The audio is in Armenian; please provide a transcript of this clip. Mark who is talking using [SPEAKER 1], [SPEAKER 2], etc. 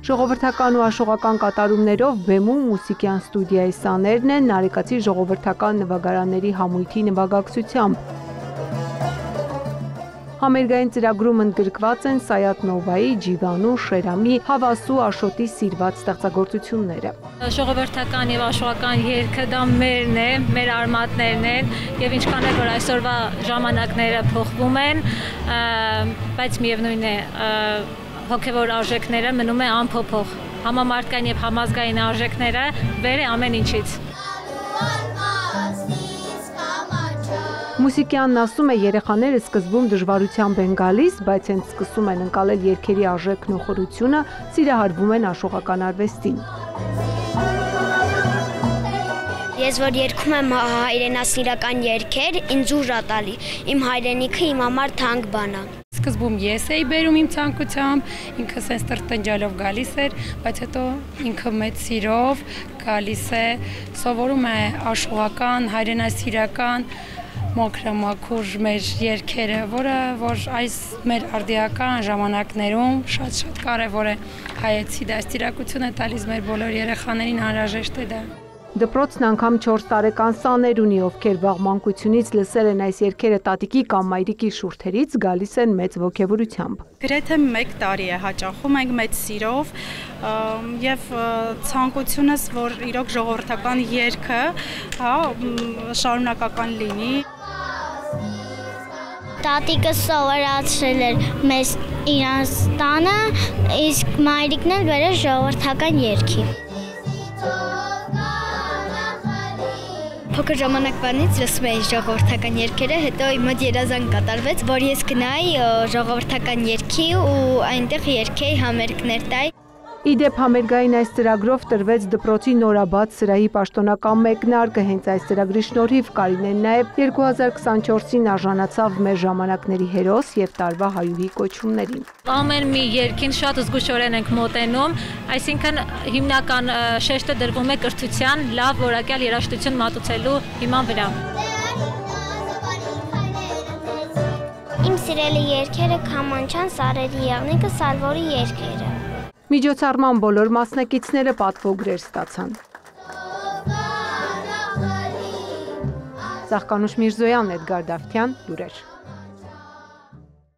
[SPEAKER 1] Ժողովրդական ու աշխուղական կատարումներով բեմում մուսիկյան ստուդիայի սաներն են Նարեկացի ժողովրդական նվագարանների համույթի նվագակցությամբ։ Համերգային ծրագրում ընդգրկված են Սայաթ Նովայի, Ջիվանու, Շերամի, Հավասու, Աշոտի սիրված ստեղծագործությունները։
[SPEAKER 2] Ժողովրդական եւ աշխուղական երգը դա մերն է, մեր արմատներն են եւ ինչքան էլ որ այսօրվա ժամանակները փոխվում են, բայց միևնույն է հոգեվոր արժեքները մնում են անփոփոխ։ Համամարտկային եւ համազգային արժեքները վեր է ամեն ինչից։
[SPEAKER 1] Մուսիկյանն ասում է, երեխաները սկզբում դժվարությամբ են գալիս, բայց հենց սկսում են ընկալել երգերի արժեքն ու խորությունը, սիրահարվում են աշխուղական արվեստին։
[SPEAKER 3] Ես որ երգում եմ հայրենասիրական երգեր, ինձ ուժ ա տալի։ Իմ հայրենիքը իմ համար թանկ բան է։
[SPEAKER 4] Սկզբում ես էի բերում իմ ցանկությամբ, ինքս հենց տրտնջալով գալիս էր, բայց հետո ինքը մեծ սիրով գալիս է, սովորում է աշխուղական, հայրենասիրական մաքրամաքուր մեր երգերը, որ այս մեր արդիական ժամանակներում շատ կարևոր է հայեցի դաստիարակություն է տալիս մեր բոլոր երեխաներին անհրաժեշտ է դա։
[SPEAKER 1] Դպրոցն անգամ 4 տարեկան սաներ ունի, ովքեր վաղ մանկությունից լսել են այս երգերը տատիկի կամ մայրիկի շուրթերից, գալիս են մեծ ոգևորությամբ։
[SPEAKER 5] Գրեթե 1 տարի է հաճախում ենք մեծ սիրով եւ ցանկությունս, որ իրոք ժողովրդական երգը, շարունակական լինի։
[SPEAKER 3] Տատիկը սովորացրել էր մեզ իրանց տանը, իսկ մայրիկն էլ բերել ժողովրդական երգի։ Փոքր ժամանակվանից լսում էի ժողովրդական երգերը, հետո իմ մոտ երազանք կատարվեց, որ ես գնայի ժողովրդական երգի ու այնտեղ երգեի համերգներ տայի։
[SPEAKER 1] Իդեպ համերգային այս ծրագրով տրվեց դպրոցի նորաբաց սրահի պաշտոնական մեկնարկը, հենց այս ծրագրի շնորհիվ Կարինեն նաև 2024-ին արժանացավ մեր ժամանակների հերոս եւ տարվա հայուհի կոչումներին։
[SPEAKER 2] Ամեն մի երգին շատ զգուշորեն ենք մոտենում, այսինքն հիմնական շեշտը դրվում է կրթության, լավ որակյալ երաժշտություն մատուցելու հիման վրա։
[SPEAKER 3] Իմ սիրելի երգերը Քամանչյան, Սարերի եղնիկը, Սալվորի երգերը։
[SPEAKER 1] Միջոցառման բոլոր մասնակիցները պատվոգրեր ստացան։ Սախկանուշ Միրզոյան, Էդգար Դավթյան, լուրեր։